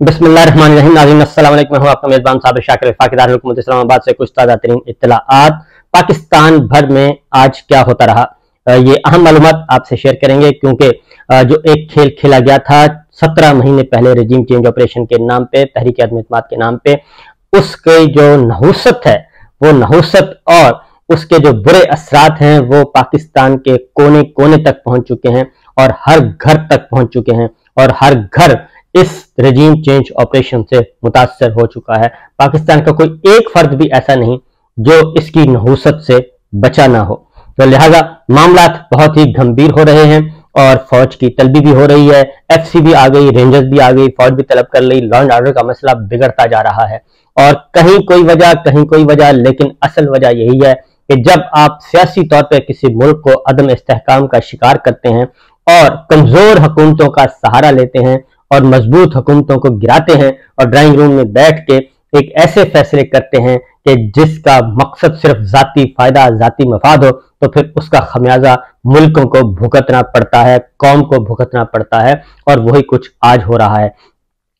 बिस्मिल्लाहिर्रहमानिर्रहीम। नाज़रीन अस्सलाम वालेकुम। मैं हूं आपका मेजबान साबिर शाकिर फाकिदार हुकूमत इस्लामाबाद से कुछ ताज़ा तरीन इत्तलाआत पाकिस्तान भर में आज क्या होता रहा, ये अहम मालूमात आपसे शेयर करेंगे, क्योंकि जो एक खेल खेला गया था 17 महीने पहले रेजिम चेंज ऑपरेशन के नाम पे, तहरीक अदम इत्तेमाद के नाम पे, उसके जो नहुसत है, वो नहुसत और उसके जो बुरे असरात हैं वो पाकिस्तान के कोने कोने तक पहुंच चुके हैं और हर घर तक पहुंच चुके हैं और हर घर इस रेजिम चेंज ऑपरेशन से मुतासर हो चुका है। पाकिस्तान का कोई एक फर्द भी ऐसा नहीं जो इसकी नहुसत से बचा ना हो। तो लिहाजा मामला बहुत ही गंभीर हो रहे हैं और फौज की तलबी भी हो रही है, एफसी भी आ गई, रेंजर्स भी आ गई, फौज भी तलब कर ली। लॉ एंड ऑर्डर का मसला बिगड़ता जा रहा है और कहीं कोई वजह, लेकिन असल वजह यही है कि जब आप सियासी तौर पर किसी मुल्क को अदम इस्तेहकाम का शिकार करते हैं और कमजोर हुकूमतों का सहारा लेते हैं और मजबूत हुकूमतों को गिराते हैं और ड्राइंग रूम में बैठ के एक ऐसे फैसले करते हैं कि जिसका मकसद सिर्फ जाती फायदा, जाती मफाद हो, तो फिर उसका खमियाजा मुल्कों को भुगतना पड़ता है, कौम को भुगतना पड़ता है। और वही कुछ आज हो रहा है।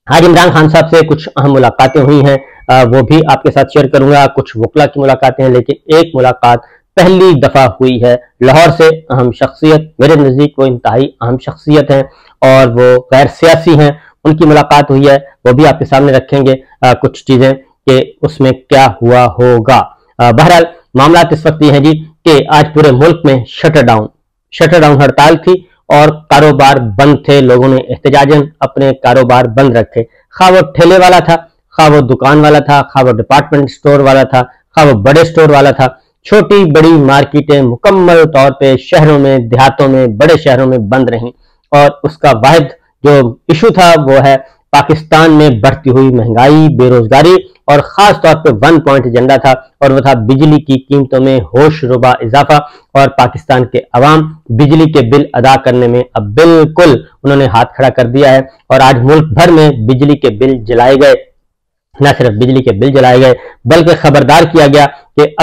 आज इमरान खान साहब से कुछ अहम मुलाकातें हुई हैं, वो भी आपके साथ शेयर करूंगा। कुछ वकला की मुलाकातें हैं, लेकिन एक मुलाकात पहली दफा हुई है लाहौर से। अहम शख्सियत, मेरे नजदीक वो इंतहाई अहम शख्सियत हैं और वो गैर सियासी हैं, उनकी मुलाकात हुई है, वो भी आपके सामने रखेंगे कुछ चीजें कि उसमें क्या हुआ होगा। बहरहाल मामला इस वक्त ये है जी कि आज पूरे मुल्क में शटर डाउन हड़ताल थी और कारोबार बंद थे। लोगों ने एहतजाजन अपने कारोबार बंद रखे, खा वो ठेले वाला था, खा वो दुकान वाला था, खा वो डिपार्टमेंट स्टोर वाला था, खा वो बड़े स्टोर वाला था। छोटी बड़ी मार्केटें मुकम्मल तौर पे शहरों में, देहातों में, बड़े शहरों में बंद रहीं और उसका वाहिद जो इशू था वो है पाकिस्तान में बढ़ती हुई महंगाई, बेरोजगारी और खास तौर पे 1 पॉइंट एजेंडा था और वो था बिजली की कीमतों में होशरुबा इजाफा। और पाकिस्तान के अवाम बिजली के बिल अदा करने में अब बिल्कुल उन्होंने हाथ खड़ा कर दिया है और आज मुल्क भर में बिजली के बिल जलाए गए। न सिर्फ बिजली के बिल जलाए गए बल्कि खबरदार किया गया कि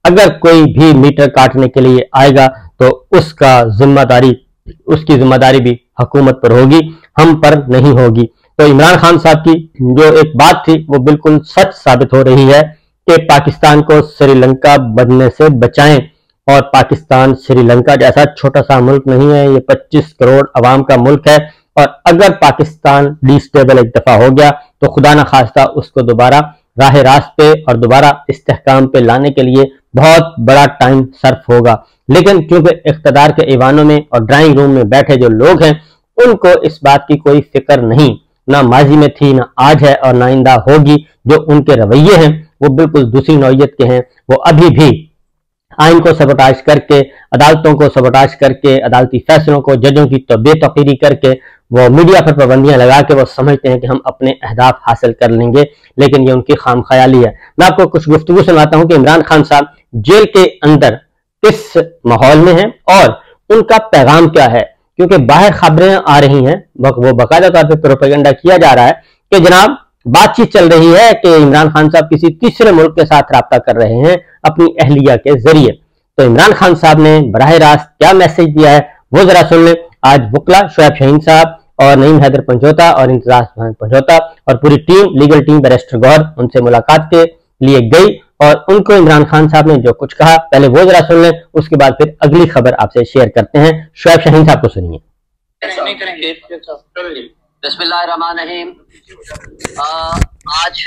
अगर कोई भी मीटर काटने के लिए आएगा तो उसकी जिम्मेदारी भी हुकूमत पर होगी, हम पर नहीं होगी। तो इमरान खान साहब की जो एक बात थी वो बिल्कुल सच साबित हो रही है कि पाकिस्तान को श्रीलंका बनने से बचाएं। और पाकिस्तान श्रीलंका जैसा छोटा सा मुल्क नहीं है, ये 25 करोड़ अवाम का मुल्क है और अगर पाकिस्तान डिस्टेबल एक दफा हो गया तो खुदा न खास्ता उसको दोबारा राह रास्त पे और दोबारा इस्तेहकाम पे लाने के लिए बहुत बड़ा टाइम सर्फ होगा। लेकिन क्योंकि इख्तदार के ईवानों में और ड्राइंग रूम में बैठे जो लोग हैं उनको इस बात की कोई फिक्र नहीं, ना माजी में थी, ना आज है और ना आइंदा होगी। जो उनके रवैये हैं वो बिल्कुल दूसरी नौइयत के हैं। वो अभी भी आइन को सबोटाज करके, अदालतों को सबोटाज करके, अदालती फैसलों को, जजों की बेतौकीरी करके, वो मीडिया पर पाबंदियां लगा के वो समझते हैं कि हम अपने अहदाफ हासिल कर लेंगे, लेकिन ये उनकी खाम ख्याली है। मैं आपको कुछ गुफ्तगू सुनाता हूं कि इमरान खान साहब जेल के अंदर किस माहौल में हैं और उनका पैगाम क्या है, क्योंकि बाहर खबरें आ रही हैं, वो बाकायदा तौर पर प्रोपेगेंडा किया जा रहा है कि जनाब बातचीत चल रही है कि इमरान खान साहब किसी तीसरे मुल्क के साथ राब्ता कर रहे हैं अपनी अहलिया के जरिए। तो इमरान खान साहब ने बराह रास्त क्या मैसेज दिया है वो जरा सुन लें। आज वकला शोएब शाहीन साहब और नईम हैदर पंजोता और इंतजाज पंजोता और पूरी team, legal team, barrister Gohar उनसे मुलाकात के लिए गई और उनको इमरान खान साहब ने जो कुछ कहा पहले वो जरा सुन लें, उसके बाद फिर अगली खबर आपसे शेयर करते हैं। शोएब शाहीन साहब को सुनिए। बिस्मिल्लाहिर्रहमानिर्रहीम। आज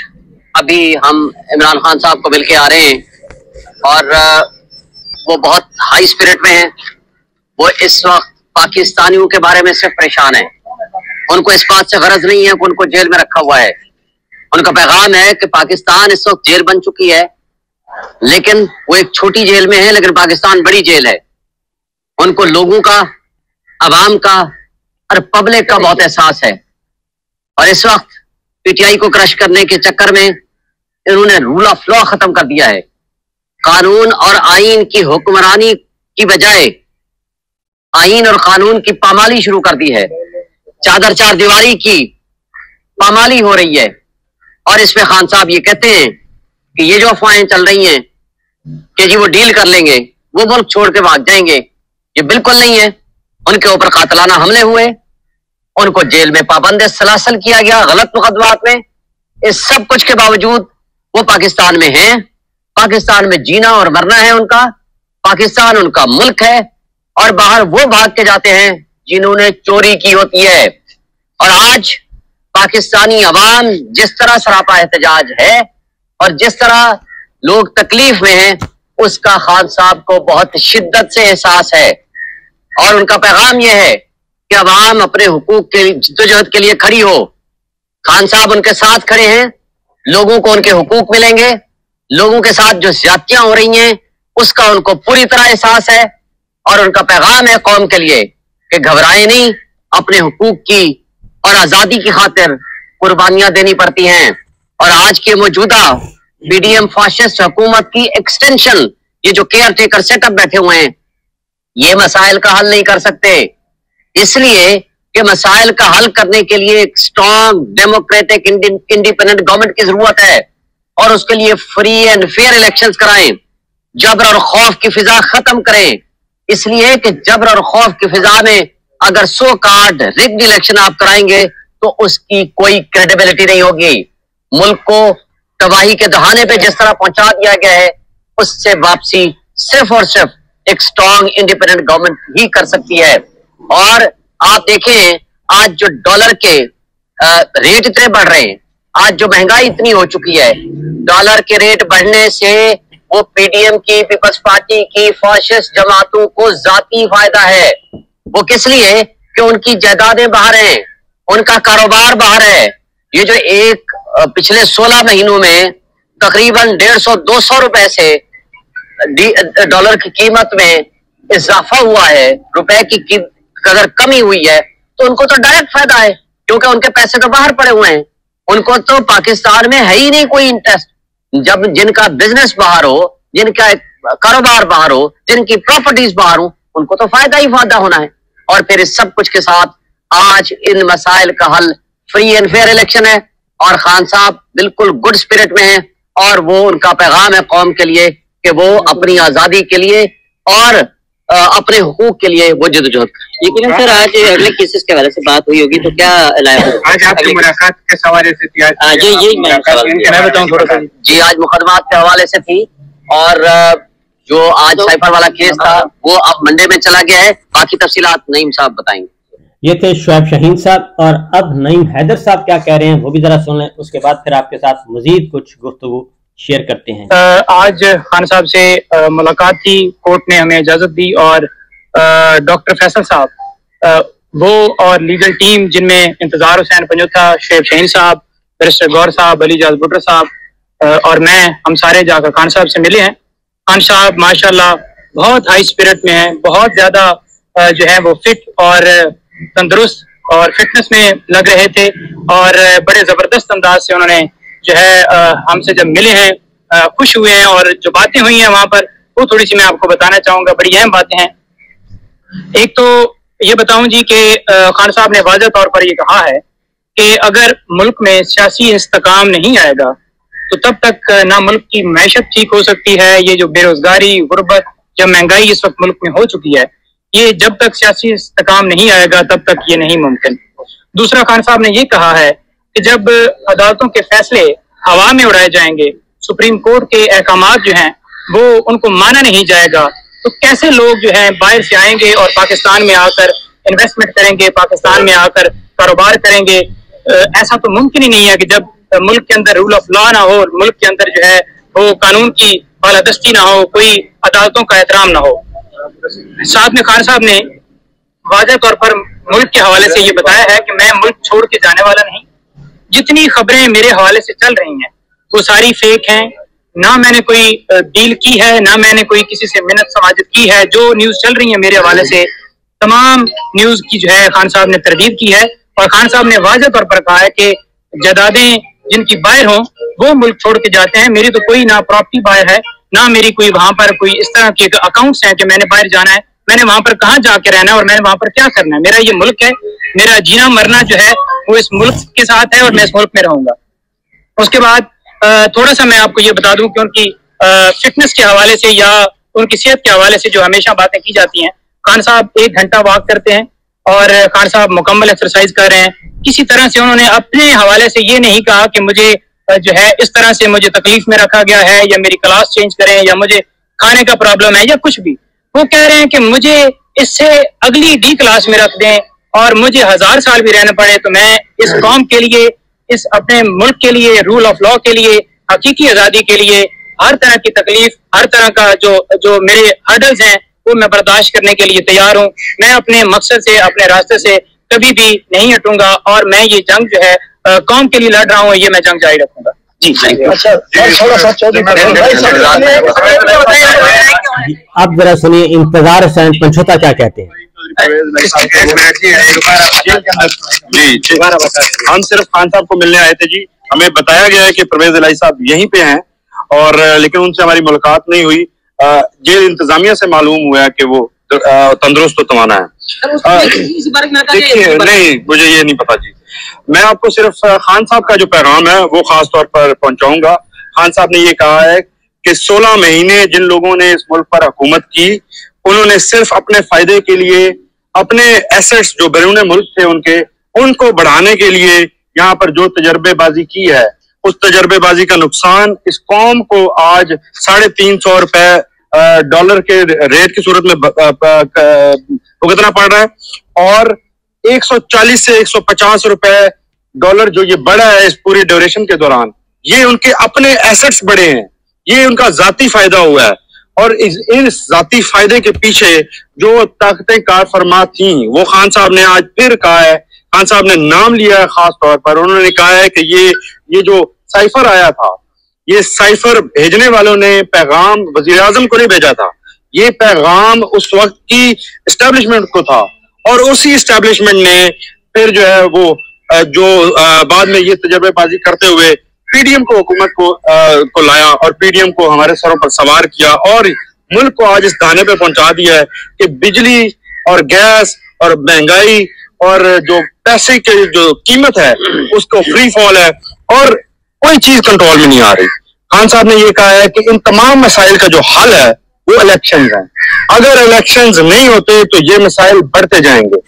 अभी हम इमरान खान साहब को मिलके आ रहे हैं और वो बहुत हाई स्पिरिट में हैं। वो इस वक्त पाकिस्तानियों के बारे में सिर्फ परेशान है, उनको इस बात से गरज नहीं है कि उनको जेल में रखा हुआ है। उनका पैगाम है कि पाकिस्तान इस वक्त जेल बन चुकी है, लेकिन वो एक छोटी जेल में है, लेकिन पाकिस्तान बड़ी जेल है। उनको लोगों का, अवाम का और पब्लिक का बहुत एहसास है और इस वक्त पीटीआई को क्रश करने के चक्कर में इन्होंने रूल ऑफ लॉ खत्म कर दिया है। कानून और आईन की हुक्मरानी की बजाय आईन और कानून की पामाली शुरू कर दी है। चादर चार दीवारी की पामाली हो रही है और इसमें खान साहब ये कहते हैं कि ये जो अफवाहें चल रही हैं कि जी वो डील कर लेंगे, वो मुल्क छोड़ के भाग जाएंगे, ये बिल्कुल नहीं है। उनके ऊपर कातलाना हमले हुए उनको जेल में पाबंद सलासल किया गया गलत मुकदमात में। इस सब कुछ के बावजूद वो पाकिस्तान में हैं। पाकिस्तान में जीना और मरना है उनका। पाकिस्तान उनका मुल्क है और बाहर वो भाग के जाते हैं जिन्होंने चोरी की होती है। और आज पाकिस्तानी अवाम जिस तरह सरापा एहतजाज है और जिस तरह लोग तकलीफ में हैं, उसका खान साहब को बहुत शिद्दत से एहसास है। और उनका पैगाम यह है कि अवाम अपने हुकूक के जद्दोजहद के लिए खड़ी हो। खान साहब उनके साथ खड़े हैं। लोगों को उनके हुकूक मिलेंगे। लोगों के साथ जो ज्यादतियां हो रही हैं उसका उनको पूरी तरह एहसास है। और उनका पैगाम है कौम के लिए कि घबराए नहीं, अपने हुकूक की और आजादी की खातिर कुर्बानियां देनी पड़ती हैं। और आज के मौजूदा पीडीएम फाशिस्ट हुकूमत की एक्सटेंशन, ये जो केयर टेकर सेटअप बैठे हुए हैं, ये मसाइल का हल नहीं कर सकते। इसलिए कि मसाइल का हल करने के लिए एक स्ट्रॉन्ग डेमोक्रेटिक इंडिपेंडेंट गवर्नमेंट की जरूरत है। और उसके लिए फ्री एंड फेयर इलेक्शंस कराएं, जबर और खौफ की फिजा खत्म करें। इसलिए कि जबर और खौफ की फिजा में अगर सो कार्ड रिग्ड इलेक्शन आप कराएंगे तो उसकी कोई क्रेडिबिलिटी नहीं होगी। मुल्क को तबाही के दहाने पे जिस तरह पहुंचा दिया गया है, उससे वापसी सिर्फ और सिर्फ एक स्ट्रॉन्ग इंडिपेंडेंट गवर्नमेंट ही कर सकती है। और आप देखें आज जो डॉलर के रेट इतने बढ़ रहे हैं, आज जो महंगाई इतनी हो चुकी है, डॉलर के रेट बढ़ने से वो पीडीएम की, पीपल्स पार्टी की फाशिस्ट जमातों को जाती फायदा है। वो किस लिए कि उनकी जायदादें बाहर हैं, उनका कारोबार बाहर है। ये जो एक पिछले 16 महीनों में तकरीबन 150-200 रुपए से डॉलर की कीमत में इजाफा हुआ है, रुपए की अगर कमी हुई है, तो उनको तो डायरेक्ट फायदा है क्योंकि उनके पैसे तो बाहर पड़े हुए हैं। उनको तो पाकिस्तान में है ही नहीं कोई इंटरेस्ट। जब जिनका बिजनेस बाहर हो, जिनका कारोबार बाहर हो, जिनकी प्रॉपर्टीज बाहर हो, उनको तो फायदा ही फायदा होना है। और फिर इस सब कुछ के साथ आज इन मसाइल का हल फ्री एंड फेयर इलेक्शन है। और खान साहब बिल्कुल गुड स्पिरिट में हैं और वो उनका पैगाम है कौम के लिए कि वो अपनी आजादी के लिए और अपने हुकूक के लिए वो जद्दोजहद करें। लेकिन सर आज अगले केसेस के हवाले से बात हुई होगी तो क्या आज आपकी मुलाकात के हवाले से थी? मैं बताऊं थोड़ा सा जी। आज मुकदमात के हवाले से थी और जो आज साइफर वाला केस था वो अब मंडे में चला गया है। बाकी तफसीलात नईम साहब बताएंगे। ये थे शुएब शाहीन साहब और अब नईम हैदर साहब क्या कह रहे हैं वो भी जरा सुन लें। उसके बाद फिर आपके साथ मजीद कुछ गुफ्तगू शेयर करते हैं। आज खान साहब से मुलाकात थी, कोर्ट ने हमें इजाजत दी और डॉक्टर फैसल साहब वो और लीगल टीम जिनमें इंतजार हुसैन पंजोथा, शुएब शाहीन साहब, बैरिस्टर गौर साहब, अली जाज भुट्टो साहब और मैं, हम सारे जाकर खान साहब से मिले हैं। खान साहब माशाल्लाह बहुत हाई स्पिरिट में हैं, बहुत ज्यादा जो है वो फिट और तंदुरुस्त और फिटनेस में लग रहे थे और बड़े जबरदस्त अंदाज से उन्होंने जो है हमसे जब मिले हैं खुश हुए हैं। और जो बातें हुई हैं वहां पर वो थोड़ी सी मैं आपको बताना चाहूंगा, बड़ी अहम बातें हैं। एक तो ये बताऊं जी कि खान साहब ने वाज़ेह तौर पर ये कहा है कि अगर मुल्क में सियासी इस्तेकाम नहीं आएगा तो तब तक ना मुल्क की मैशत ठीक हो सकती है। ये जो बेरोजगारी, गुर्बत, जब महंगाई इस वक्त मुल्क में हो चुकी है, ये जब तक सियासी इस्तेकाम नहीं आएगा तब तक ये नहीं मुमकिन। दूसरा, खान साहब ने ये कहा है कि जब अदालतों के फैसले हवा में उड़ाए जाएंगे, सुप्रीम कोर्ट के अहकामात जो हैं वो उनको माना नहीं जाएगा, तो कैसे लोग जो हैं बाहर से आएंगे और पाकिस्तान में आकर इन्वेस्टमेंट करेंगे, पाकिस्तान में आकर कारोबार करेंगे। ऐसा तो मुमकिन ही नहीं है कि जब मुल्क के अंदर रूल ऑफ लॉ ना हो, मुल्क के अंदर जो है वो कानून की बालादस्ती ना हो, कोई अदालतों का एहतराम ना हो। साथ में खान साहब ने वाज़ेह तौर पर मुल्क के हवाले से ये बताया है कि मैं मुल्क छोड़ के जाने वाला नहीं। जितनी खबरें मेरे हवाले से चल रही हैं वो सारी फेक हैं। ना मैंने कोई डील की है, ना मैंने कोई किसी से मिन्नत समाजत की है। जो न्यूज चल रही है मेरे हवाले से, तमाम न्यूज की जो है खान साहब ने तरदीद की है। और खान साहब ने वाज़ेह तौर पर कहा है कि जायदादें जिनकी बाहर हों वो मुल्क छोड़ के जाते हैं। मेरी तो कोई ना प्रॉपर्टी बाहर है, ना मेरी कोई वहां पर कोई इस तरह के अकाउंट्स हैं कि मैंने बाहर जाना है, मैंने वहां पर कहाँ जाके रहना है और मैंने वहां पर क्या करना है। मेरा ये मुल्क है, मेरा जीना मरना जो है वो इस मुल्क के साथ है और मैं इस मुल्क में रहूंगा। उसके बाद थोड़ा सा मैं आपको ये बता दूं कि उनकी फिटनेस के हवाले से या उनकी सेहत के हवाले से जो हमेशा बातें की जाती हैं, खान साहब 1 घंटा वॉक करते हैं और खान साहब मुकम्मल एक्सरसाइज कर रहे हैं। किसी तरह से उन्होंने अपने हवाले से ये नहीं कहा कि मुझे जो है इस तरह से मुझे तकलीफ में रखा गया है, या मेरी क्लास चेंज करें, या मुझे खाने का प्रॉब्लम है, या कुछ भी। वो कह रहे हैं कि मुझे इससे अगली डी क्लास में रख दें और मुझे 1000 साल भी रहना पड़े तो मैं इस कौम के लिए, इस अपने मुल्क के लिए, रूल ऑफ लॉ के लिए, हकीकी आजादी के लिए हर तरह की तकलीफ, हर तरह का जो मेरे हर्डल्स हैं वो मैं बर्दाश्त करने के लिए तैयार हूँ। मैं अपने मकसद से, अपने रास्ते से कभी भी नहीं हटूंगा और मैं ये जंग जो है कौम के लिए लड़ रहा हूँ, ये मैं जंग जारी रखूंगा। जी अच्छा, थोड़ा सा आप जरा सुनिए, इंतजार हुसैन पंचोता क्या कहते हैं? जी, हम सिर्फ खान साहब को मिलने आए थे जी। हमें बताया गया है कि परवेज इलाही साहब यहीं पे हैं, और लेकिन उनसे हमारी मुलाकात नहीं हुई। जेल इंतजामिया से मालूम हुआ है कि वो तंदुरुस्त तवाना है। देखिए, नहीं, मुझे ये नहीं पता जी। मैं आपको सिर्फ खान साहब का जो पैगाम है वो खास तौर पर पहुंचाऊंगा। खान साहब ने ये कहा है कि 16 महीने जिन लोगों ने इस मुल्क पर हुकूमत की, उन्होंने सिर्फ अपने फायदे के लिए अपने एसेट्स जो बैरून मुल्क थे उनको बढ़ाने के लिए यहाँ पर जो तजर्बेबाजी की है, उस तजर्बेबाजी का नुकसान इस कौम को आज $350 रुपए डॉलर के रेट की सूरत में भुगतना पड़ रहा है, और 140 से 150 रुपए डॉलर जो ये बढ़ा है इस पूरी ड्यूरेशन के दौरान, ये उनके अपने एसेट्स बढ़े हैं, ये उनका जाती फायदा हुआ है। और इन जाती फायदे के पीछे जो ताकतें कार फरमा थी, वो खान साहब ने आज फिर कहा है, खान साहब ने नाम लिया है खास तौर पर। उन्होंने कहा है कि ये जो साइफर आया था, ये साइफर भेजने वालों ने पैगाम वजीर आजम को नहीं भेजा था, ये पैगाम उस वक्त की एस्टेब्लिशमेंट को था, और उसी एस्टेब्लिशमेंट ने फिर जो है वो बाद में ये तजर्बेबाजी करते हुए पीडीएम को हुकूमत को लाया और पीडीएम को हमारे सरों पर सवार किया और मुल्क को आज इस दाने पे पहुंचा दिया है कि बिजली और गैस और महंगाई और जो पैसे की जो कीमत है उसको फ्री फॉल है और कोई चीज कंट्रोल में नहीं आ रही। खान साहब ने ये कहा है कि इन तमाम मसाइल का जो हल है वो इलेक्शंस हैं। अगर इलेक्शंस नहीं होते तो ये मसाइल बढ़ते जाएंगे।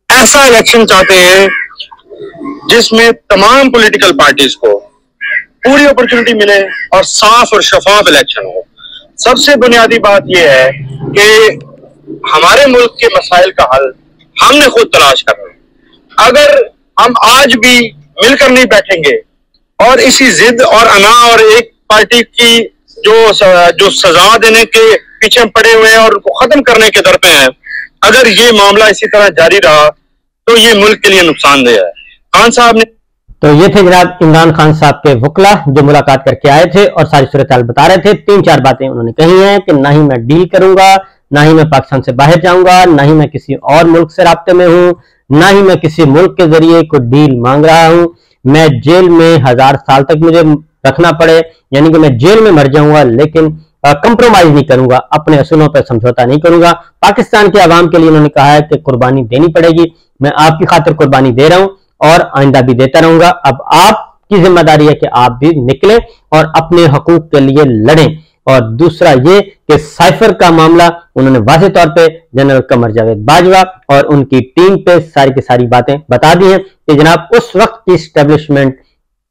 ऐसा इलेक्शन चाहते हैं जिसमें तमाम पॉलिटिकल पार्टीज को पूरी अपॉर्चुनिटी मिले और साफ और शफाफ इलेक्शन हो। सबसे बुनियादी बात यह है कि हमारे मुल्क के मसाइल का हल हमने खुद तलाश करना है। अगर हम आज भी मिलकर नहीं बैठेंगे और इसी जिद और अना और एक पार्टी की जो सजा देने के पीछे पड़े हुए हैं और उनको खत्म करने के दर पे हैं, अगर ये मामला इसी तरह जारी रहा तो ये मुल्क के लिए नुकसानदेह है। खान साहब ने तो ये थे जनाब इमरान खान साहब के वकला जो मुलाकात करके आए थे और सारी सूरत हाल बता रहे थे। 3-4 बातें उन्होंने कही हैं कि ना ही मैं डील करूंगा, ना ही मैं पाकिस्तान से बाहर जाऊंगा, ना ही मैं किसी और मुल्क से राब्ते में हूं, ना ही मैं किसी मुल्क के जरिए कोई डील मांग रहा हूं। मैं जेल में 1000 साल तक मुझे रखना पड़े, यानी कि मैं जेल में मर जाऊंगा, लेकिन कंप्रोमाइज नहीं करूंगा, अपने असूलों पर समझौता नहीं करूंगा। पाकिस्तान के अवाम के लिए उन्होंने कहा है कि कुर्बानी देनी पड़ेगी। मैं आपकी खातिर कुर्बानी दे रहा हूं और आइंदा भी देता रहूंगा। अब आपकी जिम्मेदारी है कि आप भी निकले और अपने हकूक के लिए लड़ें। और दूसरा ये कि साइफर का मामला उन्होंने वाज़ेह तौर पे जनरल कमर जावेद बाजवा और उनकी टीम पे सारी की सारी बातें बता दी हैं कि जनाब उस वक्त की एस्टेब्लिशमेंट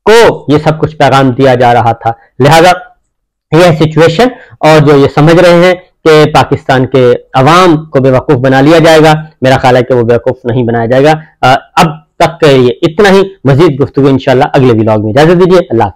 को ये सब कुछ पैगाम दिया जा रहा था। लिहाजा यह सिचुएशन और जो ये समझ रहे हैं कि पाकिस्तान के अवाम को बेवकूफ बना लिया जाएगा, मेरा ख्याल है कि वो बेवकूफ नहीं बनाया जाएगा। अब तक ये इतना ही। मजीद गुफ्तगू इंशाल्लाह अगले व्लॉग में। इजाजत दीजिए। अल्लाह।